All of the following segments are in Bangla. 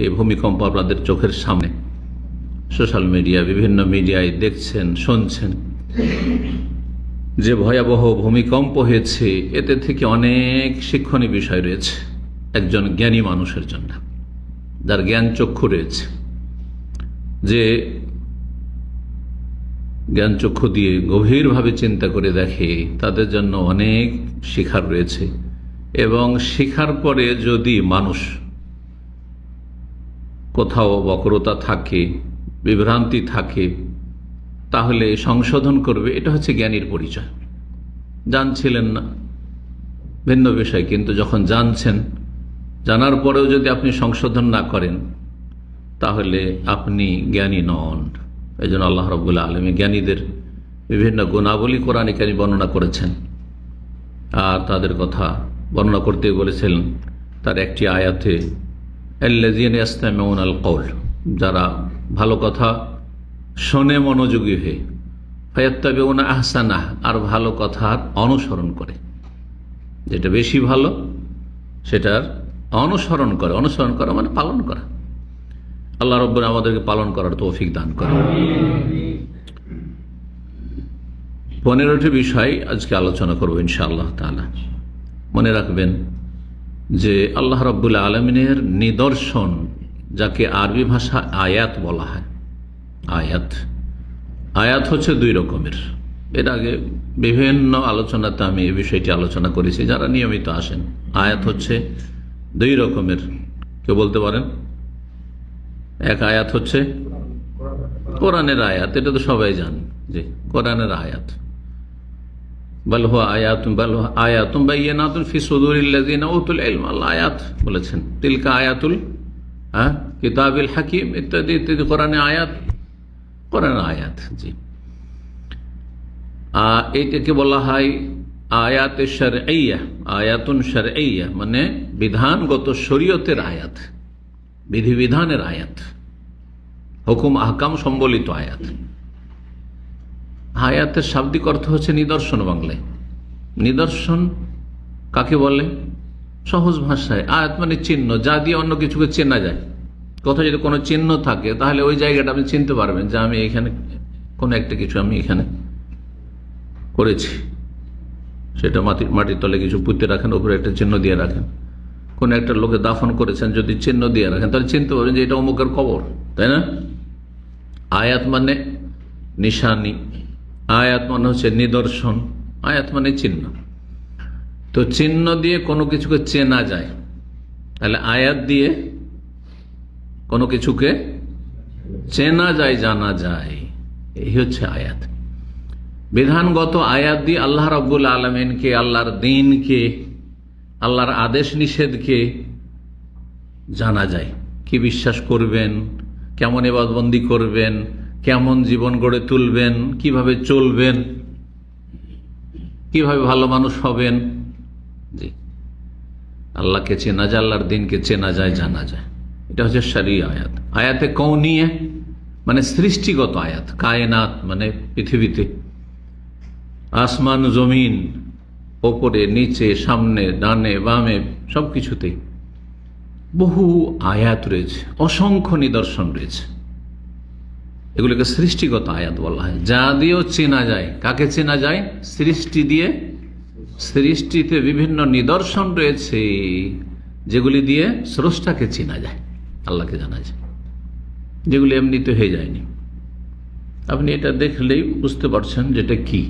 এই ভূমিকম্প আপনাদের চোখের সামনে সোশ্যাল মিডিয়া, বিভিন্ন মিডিয়ায় দেখছেন, শুনছেন যে ভয়াবহ ভূমিকম্প হয়েছে। এতে থেকে অনেক শিক্ষণীয় বিষয় রয়েছে একজন জ্ঞানী মানুষের জন্য, যার জ্ঞান চক্ষু রয়েছে, যে জ্ঞান চক্ষু দিয়ে গভীরভাবে চিন্তা করে দেখে, তাদের জন্য অনেক শিখার রয়েছে। এবং শিখার পরে যদি মানুষ কোথাও বক্রতা থাকে, বিভ্রান্তি থাকে, তাহলে সংশোধন করবে। এটা হচ্ছে জ্ঞানীর পরিচয়। জানছিলেন না ভিন্ন বিষয়, কিন্তু যখন জানছেন, জানার পরেও যদি আপনি সংশোধন না করেন তাহলে আপনি জ্ঞানী নন। এই জন্য আল্লাহ রাব্বুল আলামিন জ্ঞানীদের বিভিন্ন গুণাবলী কোরআনে কারীমে বর্ণনা করেছেন, আর তাদের কথা বর্ণনা করতে বলেছিলেন তার একটি আয়াতে, আল্লাযীনা ইয়াসতামিউনাল কওল, যারা ভালো কথা শোনে মনোযোগী হয়ে, ফায়াত্তাবিউনা আহসানাহ, আর ভালো কথার অনুসরণ করে, যেটা বেশি ভালো সেটার অনুসরণ করে। অনুসরণ করা মানে পালন করা। আল্লাহ রাব্বুল আমাদেরকে পালন করার তৌফিক দান করেন। 15টি বিষয় আজকে আলোচনা করব ইনশাআল্লাহ তাআলা। মনে রাখবেন যে আল্লাহ রাব্বুল আলামিনের নিদর্শন, যাকে আরবি ভাষা আয়াত বলা হয়। আয়াত হচ্ছে দুই রকমের। এর আগে বিভিন্ন আলোচনাতে আমি এই বিষয়টি আলোচনা করেছি, যারা নিয়মিত আসেন। আয়াত হচ্ছে দুই রকমের। কেউ বলতে পারেন? এক আয়াত হচ্ছে কোরআনের আয়াত, এটা তো সবাই জান যে কোরআনের আয়াত। বাল হুয়া আয়াতুম বাইয়িনাতুন ফি সুদুরিল্লাযিনা উতুল ইলম, আল্লাহ আয়াত বলেছেন। তিলকা আয়াতুল কিতাবিল হাকিম ইত্যাদি ইত্যাদি কোরআনের আয়াত, কোরআনের আয়াত। জি, এইটাকে বলা হয় আয়াত শারঈয়া, আয়াতুন শারঈয়া, মানে বিধানগত শরীয়তের আয়াত, বিধিবিধানের আয়াত, হুকুম আহকাম সম্বলিত আয়াত। আয়াতের শাব্দিক অর্থ হচ্ছে নিদর্শন। বাংলায় নিদর্শন কাকে বলে? সহজ ভাষায় আয়াত মানে চিহ্ন, যা দিয়ে অন্য কিছুকে চেনা যায়। কোথাও যদি কোনো চিহ্ন থাকে তাহলে ওই জায়গাটা আপনি চিনতে পারবেন যে আমি এখানে কোনো একটা কিছু আমি এখানে করেছি। সেটা মাটির তলে কিছু পুঁতে রাখেন, উপরে একটা চিহ্ন দিয়ে রাখেন। কোন একটা লোকে দাফন করেছেন, যদি চিহ্ন দিয়ে রাখেন তাহলে চিনতে পারবেন যে এটা অমুকের কবর, তাই না? আয়াত মানে নিশানি, আয়াত মানে হচ্ছে নিদর্শন, আয়াত মানে চিহ্ন। তো চিহ্ন দিয়ে কোনো কিছুকে চেনা যায়, তাহলে আয়াত দিয়ে কোনো কিছুকে চেনা যায়, জানা যায়। এই হচ্ছে আয়াত। বিধানগত আয়াত দিয়ে আল্লাহ রাব্বুল আলামিনকে, আল্লাহর দ্বীনকে, আল্লাহর আদেশ নিষেধকে জানা যায়। কি বিশ্বাস করবেন, কেমন ইবাদতবন্দি করবেন, কেমন জীবন গড়ে তুলবেন, কিভাবে চলবেন, কিভাবে ভালো মানুষ হবেন। জি, আল্লাহকে চেনা যায়, আল্লাহর দ্বীনকে চেনা যায়, জানা যায়। এটা হচ্ছে শরঈ আয়াত। আয়াতে কওনিয়া মানে সৃষ্টিগত আয়াত, কায়নাত মানে পৃথিবীতে, আসমান জমিন, ওপরে নিচে, সামনে ডানে বামে সবকিছুতেই বহু আয়াত রয়েছে, অসংখ্য নিদর্শন রয়েছে। এগুলোকে সৃষ্টিগত আয়াত বলা হয়, যা দিয়েও চেনা যায়। কাকে চেনা যায়? সৃষ্টি দিয়ে। সৃষ্টিতে বিভিন্ন নিদর্শন রয়েছে যেগুলি দিয়ে স্রষ্টাকে চেনা যায়, আল্লাহকে জানা যায়, যেগুলি এমনিতে হয়ে যায়নি। আপনি এটা দেখলেই বুঝতে পারছেন যেটা কি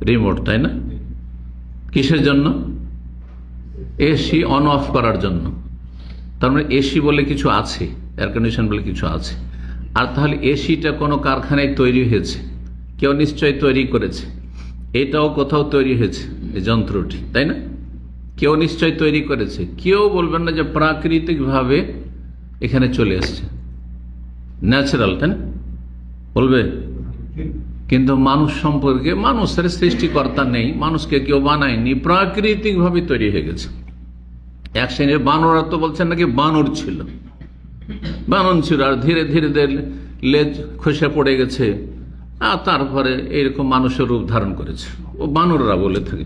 রিমোট, তাই না? কিসের জন্য? এসি অন অফ করার জন্য। তার মানে এসি বলে কিছু আছে, এয়ার কন্ডিশন বলে কিছু আছে। আর তাহলে এসিটা কোনো কারখানায় তৈরি হয়েছে, কেউ নিশ্চয়ই তৈরি করেছে। এটাও কোথাও তৈরি হয়েছে, এই যন্ত্রটি, তাই না? কেউ নিশ্চয়ই তৈরি করেছে। কেউ বলবেন না যে প্রাকৃতিকভাবে এখানে চলে এসছে, ন্যাচারাল, তাই না? বলবে। কিন্তু মানুষ সম্পর্কে, মানুষের সৃষ্টিকর্তা নেই, মানুষকে কেউ বানায়নি, প্রাকৃতিকভাবে তৈরি হয়ে গেছে। এক শ্রেণীর বানররা তো বলছেন নাকি বানর ছিল, আর ধীরে ধীরে লেজ খসে পড়ে গেছে, আর তারপরে এরকম মানুষের রূপ ধারণ করেছে। ও বানররা বলে থাকে।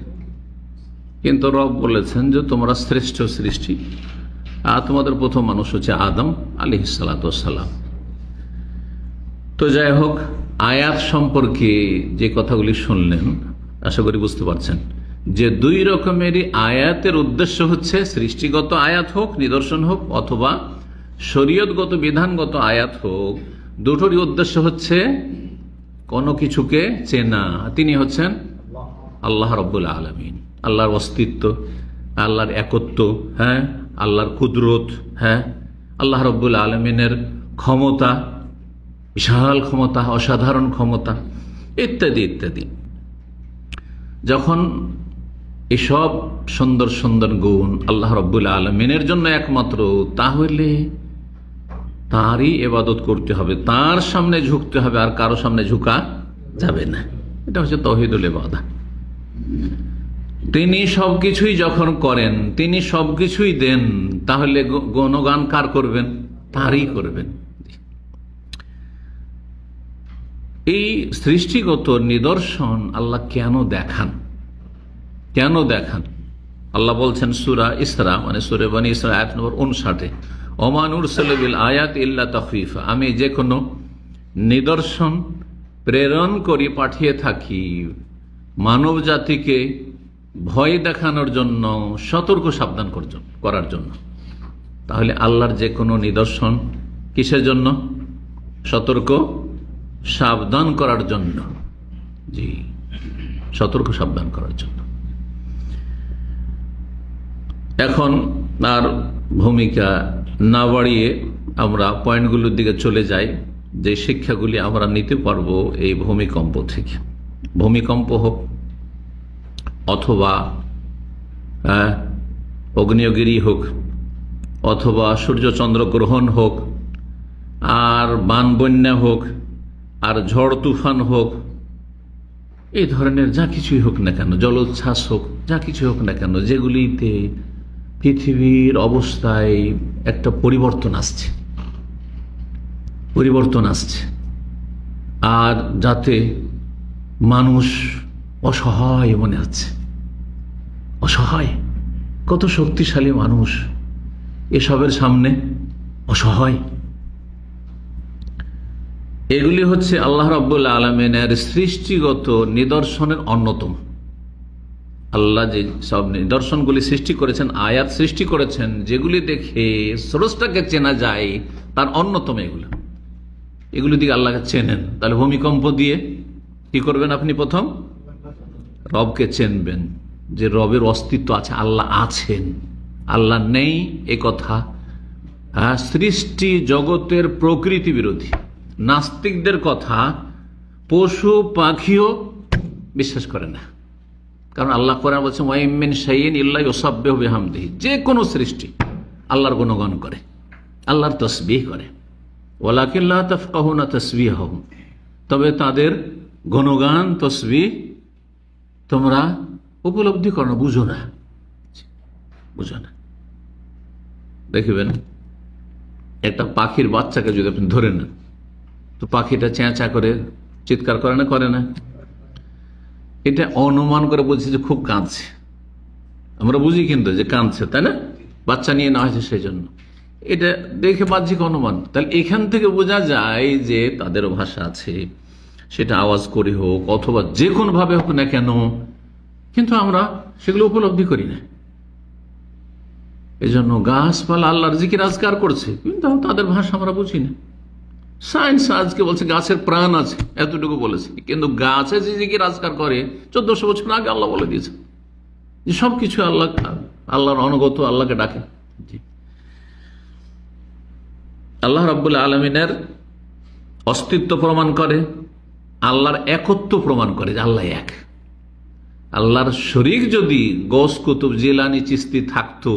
কিন্তু রব বলেছেন যে তোমরা শ্রেষ্ঠ সৃষ্টি, তোমাদের প্রথম মানুষ হচ্ছে আদম আলাইহিস সালাতু ওয়াস সালাম। তো যাই হোক, আয়াত সম্পর্কে যে কথাগুলি শুনলেন আশা করি বুঝতে পারছেন যে দুই রকমেরই আয়াতের উদ্দেশ্য হচ্ছে সৃষ্টিগত আয়াত হোক, নিদর্শন হোক, অথবা শরীয়তগত বিধানগত আয়াত হোক, দুটোরই উদ্দেশ্য হচ্ছে কোনো কিছুকে চেনা। তিনি হচ্ছেন আল্লাহ রাব্বুল আলামিন, আল্লাহর অস্তিত্ব, আল্লাহর একত্ব, হ্যাঁ, আল্লাহর কুদরত, হ্যাঁ, আল্লাহ রাব্বুল আলামিনের ক্ষমতা, বিশাল ক্ষমতা, অসাধারণ ক্ষমতা, ইত্যাদি ইত্যাদি। যখন এসব সুন্দর সুন্দর গুণ আল্লাহ রাব্বুল আলামিনের জন্য একমাত্র, তাহলে তারই ইবাদত করতে হবে, তার সামনে ঝুঁকতে হবে, আর কারো সামনে ঝুঁকা যাবে না। এটা হচ্ছে তাওহীদুল ইবাদা। তিনি সবকিছুই যখন করেন, তিনি সবকিছুই দেন, তাহলে গুণগান কার করবেন? তারই করবেন। এই সৃষ্টিগত নিদর্শন আল্লাহ কেন দেখান? কেন দেখান? আল্লাহ বলছেন সূরা ইসরা, মানে সূরা বনী ইসরা আয়াত নম্বর 59, ওমা নুরসিলু বিল আয়াত ইল্লা তাখফীফা, আমি যে কোনো নিদর্শন প্রেরণ করি, পাঠিয়ে থাকি মানব জাতিকে ভয় দেখানোর জন্য, সতর্ক সাবধান করার জন্য। তাহলে আল্লাহর যে কোনো নিদর্শন কিসের জন্য? সতর্ক সাবধান করার জন্য। জি, সতর্ক সাবধান করার জন্য। এখন আর ভূমিকা না বাড়িয়ে আমরা পয়েন্টগুলোর দিকে চলে যাই, যে শিক্ষাগুলি আমরা নিতে পারবো এই ভূমিকম্প থেকে। ভূমিকম্প হোক, অথবা আগ্নেয়গিরি হোক, অথবা সূর্যচন্দ্র গ্রহণ হোক, আর বান বন্যা হোক, আর ঝড় তুফান হোক, এই ধরনের যা কিছুই হোক না কেন, জলোচ্ছ্বাস হোক, যা কিছু হোক না কেন, যেগুলিতে পৃথিবীর অবস্থায় একটা পরিবর্তন আসছে, আর যাতে মানুষ অসহায় মনে হচ্ছে, অসহায়, কত শক্তিশালী মানুষ এসবের সামনে অসহায়। এগুলি হচ্ছে আল্লাহ রাব্বুল আলামিনের সৃষ্টিগত নিদর্শনের অন্যতম। আল্লাহ যে সব নিদর্শনগুলি সৃষ্টি করেছেন, আয়াত সৃষ্টি করেছেন, যেগুলি দেখে স্রষ্টাকে চেনা যায়, তার অন্যতম এগুলি দিকে আল্লাহকে চেনেন। তাহলে ভূমিকম্প দিয়ে কি করবেন? আপনি প্রথম রবকে চিনবেন, যে রবের অস্তিত্ব আছে, আল্লাহ আছেন, আল্লাহ নেই এ কথা সৃষ্টি জগতের প্রকৃতি বিরোধী। নাস্তিকদের কথা পশু পাখিও বিশ্বাস করে না, কারণ আল্লাহ কোরআন বলছে ওয়া মিন শাইইন ইল্লা ইউসাব্বিহু বিহামদিহি, যে কোনো সৃষ্টি আল্লাহর গুণগান করে, আল্লাহর তাসবিহ করে। ওয়ালাকিন লা তাফকাহুনা তাসবিহাহুম, তবে তাদের গুণগান তাসবিহ তোমরা উপলব্ধি করো না, বুঝো না। দেখবেন একটা পাখির বাচ্চাকে যদি আপনি ধরে নেন, তো পাখিটা চেঁচা করে চিৎকার করে না? এটা অনুমান করে বলছে যে খুব কাঁদছে, আমরা বুঝি কিন্তু যে কাঁদছে, তাই না? বাচ্চা নিয়ে নেওয়া হয়েছে সেই জন্য। এটা দেখে বাহ্যিক অনুমান। তাহলে এখান থেকে বোঝা যায় যে তাদেরও ভাষা আছে, সেটা আওয়াজ করে হোক অথবা যে কোনো ভাবে হোক না কেন, কিন্তু আমরা সেগুলো উপলব্ধি করি না। এই জন্য গাছপালা আল্লাহর জিকির আজকার করছে, কিন্তু তাদের ভাষা আমরা বুঝি না। সায়েন্স আজকে বলছে গাছের প্রাণ আছে, এতটুকু বলেছে, কিন্তু গাছে যে জিকির আজকার করে 1400 বছর আগে আল্লাহ বলে দিয়েছে যে সবকিছু আল্লাহর অনুগত, আল্লাহকে ডাকে। আল্লাহ রাব্বুল আলামিনের অস্তিত্ব প্রমাণ করে, আল্লাহর একত্ব প্রমাণ করে যে আল্লাহ এক। আল্লাহর শরীক যদি গৌস কুতুব জিলানি চিস্তি থাকতো,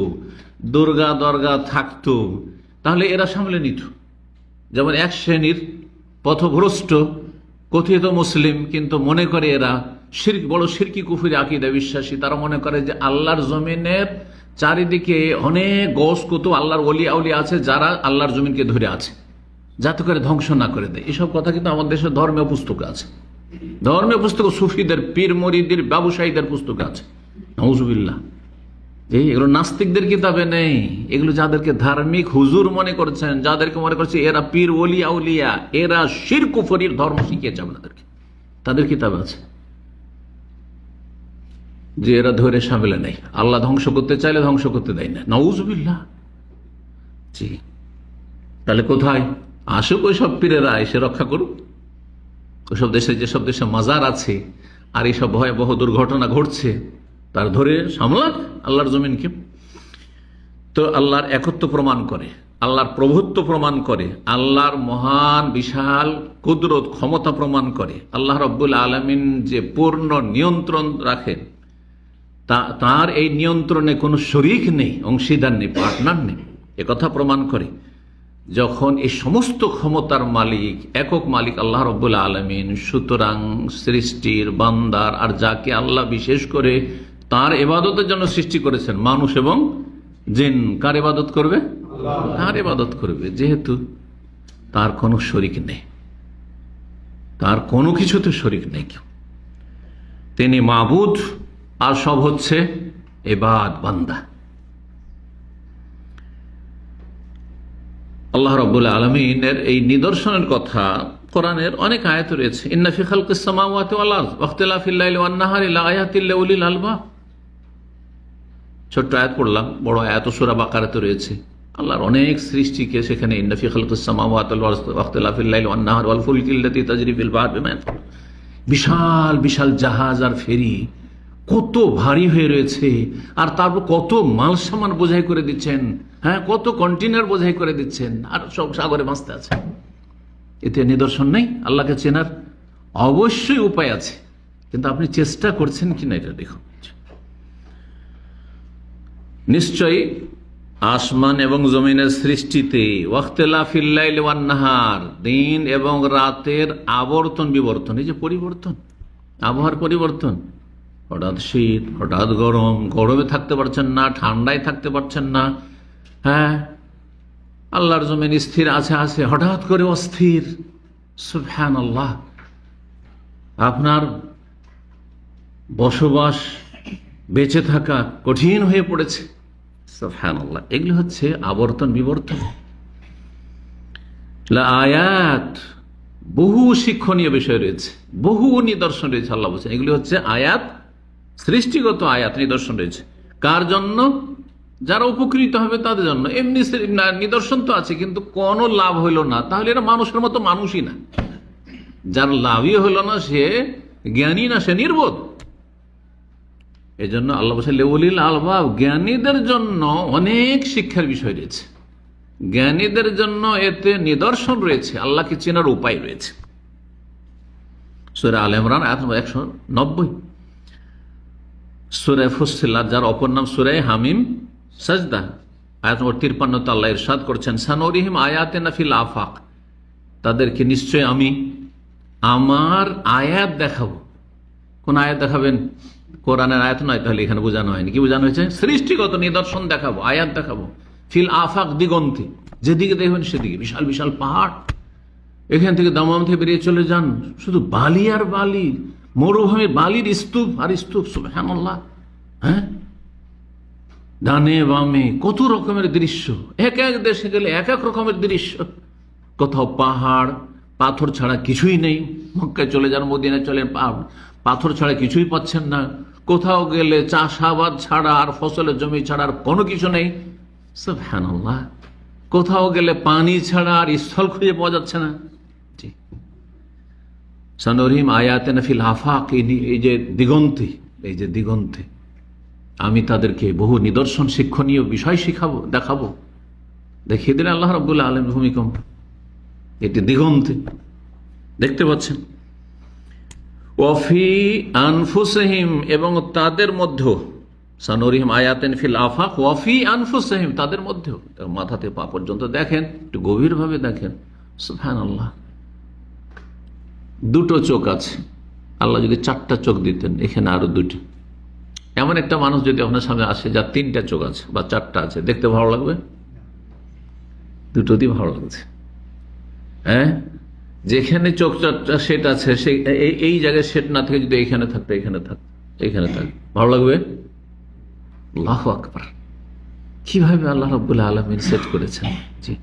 দুর্গা দরগা থাকতো, তাহলে এরা সামলে নিত। যেমন এক শ্রেণীর পথভ্রষ্ট কথিত মুসলিম, কিন্তু মনে করে এরা শিরক, বড় শিরকি কুফরি আকীদা বিশ্বাসী, তারা মনে করে যে আল্লাহর জমিনের চারিদিকে অনেক গৌস কুতুব, আল্লাহর ওলি আউলিয়া আছে, যারা আল্লাহর জমিনকে ধরে আছে, যাতে করে ধ্বংস না করে দেয়। এসব কথা কিন্তু আমাদের দেশের ধর্মীয় পুস্তকে আছে, ধর্মীয় পুস্তক, সুফিদের, পীর মরিদের, ব্যবসায়ীদের পুস্তকে আছে। নাউজুবিল্লাহ। এগুলো নাস্তিকদের কিতাবে নেই, এগুলো যাদেরকে ধার্মিক হুজুর মনে করছেন, যাদেরকে মনে করছে এরা পীর ওলি আউলিয়া, এরা শিরক কুফরির ধর্ম শিখিয়েছে আপনাদেরকে, তাদের কিতাবে আছে যে এরা ধরে সামিলে নেই, আল্লাহ ধ্বংস করতে চাইলে ধ্বংস করতে দেয় না, নাউজুবিল্লাহ। জি, তাহলে কোথায় আসুক ওই সব পীরেরা, এসে রক্ষা করুক। ওইসব দেশে, যেসব দেশে মাজার আছে আর এইসব ভয়াবহ দুর্ঘটনা ঘটছে, তার ধরে সামলাক আল্লাহর জমিনকে। তো আল্লাহর একত্ব প্রমাণ করে, আল্লাহর প্রভুত্ব প্রমাণ করে, আল্লাহর মহান বিশাল কুদরত ক্ষমতা প্রমাণ করে, আল্লাহ রাব্বুল আলামিন যে পূর্ণ নিয়ন্ত্রণ রাখেন, তার এই নিয়ন্ত্রণে কোনো শরীক নেই, অংশীদার নেই, পার্টনার নেই, একথা প্রমাণ করে। যখন এই সমস্ত ক্ষমতার মালিক, একক মালিক আল্লাহ রাব্বুল আলামিন, সুতরাং সৃষ্টির, বান্দার আর যাকে আল্লাহ বিশেষ করে তার ইবাদতের জন্য সৃষ্টি করেছেন, মানুষ এবং জিন, কার ইবাদত করবে? তার ইবাদত করবে। যেহেতু তার কোনো শরীক নেই, তার কোনো কিছুতে শরীক নেই কেউ, তিনি মাবুদ, আর সব হচ্ছে ইবাদ, বান্দা। আল্লাহ রাব্বুল আলামিনের এই নিদর্শনের কথা কোরআনের অনেক আয়াত রয়েছে। ইন্না ফি খালকিস সামাওয়াতি ওয়াল আরদ ওয়া ইখতিলাফিল লাইলি ওয়ান নাহারি লাআয়াতিল লিউলিল আলবাব। ছোট্ট আয়াত পড়লাম, বড় আয়াত সূরা বাকারাতে রয়েছে। আল্লাহর অনেক সৃষ্টিকে সেখানে ইন্না ফি খালকিস সামাওয়াতি ওয়াল আরদ ওয়া ইখতিলাফিল লাইলি ওয়ান নাহারি ওয়াল ফুলকিল লাতী তাজরি ফিল বাহরি বিমা, বিশাল বিশাল জাহাজ আর ফেরি কত ভারী হয়ে রয়েছে, আর তারপর কত মাল সামান বোঝাই করে দিচ্ছেন, হ্যাঁ, কত কন্টেনার বোঝাই করে দিচ্ছেন, আর সব সাগরে ভাসতে আছে। এতে নিদর্শন নেই আল্লাহকে চেনার? অবশ্যই উপায় আছে, কিন্তু আপনি চেষ্টা করছেন কিনা এটা দেখুন। নিশ্চয়ই আসমান এবং জমিনের সৃষ্টিতে ওয়াখতিলাফিল লাইলি ওয়ান নাহার, দিন এবং রাতের আবর্তন বিবর্তন, এই যে পরিবর্তন, আবহাওয়ার পরিবর্তন, হঠাৎ শীত, হঠাৎ গরম, গরমে থাকতে পারছেন না, ঠান্ডায় থাকতে পারছেন না, হ্যাঁ, আল্লাহর জমিন স্থির আছে আছে, হঠাৎ করে অস্থির, সুবহানাল্লাহ। আপনার বসবাস, বেঁচে থাকা কঠিন হয়ে পড়েছে, সুবহানাল্লাহ। এগুলি হচ্ছে আবর্তন বিবর্তন। আয়াত, বহু শিক্ষণীয় বিষয় রয়েছে, বহু নিদর্শন রয়েছে, আল্লাহ বলছেন এগুলি হচ্ছে আয়াত, সৃষ্টিগত আয়াত, নিদর্শন রয়েছে। কার জন্য? যারা উপকৃত হবে তাদের জন্য। এমনি নিদর্শন তো আছে, কিন্তু কোনো লাভ হইল না, তাহলে এরা মানুষের মতো মানুষই না। যার লাভই হইল না সে জ্ঞানী না, সে নির্বোধ। এই জন্য আল্লাহ বলছেন লিউলিল আলবাব, জ্ঞানীদের জন্য অনেক শিক্ষার বিষয় রয়েছে, জ্ঞানীদের জন্য এতে নিদর্শন রয়েছে, আল্লাহকে চেনার উপায় রয়েছে। সূরা আলে ইমরান আয়াত 190, সূরা ফুসসিলাত, যার অপর নাম সূরা হামিম সাজদা, আয়াত নম্বর 53 আল্লাহ ইরশাদ করছেন সানুরিহিম আয়াতিনা ফিল আফাক, তাদেরকে নিশ্চয় আমি আমার আয়াত দেখাবো। কোন আয়াত দেখাবেন? কোরআনের আয়াত নয়, তাহলে এখানে বোঝানো হয়নি। কি বোঝানো হয়েছে? সৃষ্টিগত নিদর্শন দেখাবো, আয়াত দেখাবো। ফিল আফাক, দিগন্তে, যেদিকে দেখবেন সেদিকে বিশাল বিশাল পাহাড়, এখান থেকে দামাম থেকে বেরিয়ে চলে যান, শুধু বালি আর বালি, মরুভূমি, বালির স্তূপ আর স্তূপ, সুবহানাল্লাহ। হ্যাঁ, ডানে বামে কত রকমের দৃশ্য, এক এক দেশে গেলে এক এক রকমের দৃশ্য। কোথাও পাহাড়, পাথর ছাড়া কিছুই নেই। মক্কায় চলে যান, মদিনায় চলে, পাথর ছাড়া কিছুই পাচ্ছেন না। কোথাও গেলে চাষাবাদ ছাড়া আর ফসলের জমি ছাড়া আর কোনো কিছু নেই, সুবহানাল্লাহ। কোথাও গেলে পানি ছাড়া আর স্থল খুঁজে পাওয়া যাচ্ছে না। জি, সানুরিহিম আয়াতিনা ফিল আফাক, এই যে দিগন্তে, এই যে দিগন্তে আমি তাদেরকে বহু নিদর্শন, শিক্ষণীয় বিষয় শিখাবো, দেখাবো, দেখিয়ে দিলেন আল্লাহ রাব্বুল আলামিন ভূমিকম্প, এটি দিগন্তে দেখতে পাচ্ছেন। ওয়াফি আনফুসিহিম, এবং তাদের মধ্যে, সানুরিহিম আয়াতিন ফিল আফাক ওয়াফি আনফুসিহিম, তাদের মধ্যেও, মাথাতে পা পর্যন্ত দেখেন, একটু গভীরভাবে দেখেন, সুবহানাল্লাহ। দুটো চোখ আছে, আল্লাহ যদি 4টা চোখ দিতেন, এখানে আরো 2টি। এমন একটা মানুষ যদি আপনার সামনে আসে যার 3টা চোখ আছে বা 4টা আছে, দেখতে ভালো লাগবে? দুটোতেই ভালো লাগছে। হ্যাঁ, যেখানে চোখ 4টা সেট আছে, এই জায়গায় সেট না থেকে যদি এখানে থাকতো, এখানে থাক, ভালো লাগবে? আল্লাহু আকবার, কিভাবে আল্লাহ রাব্বুল আলামিন সেট করেছেন। জি।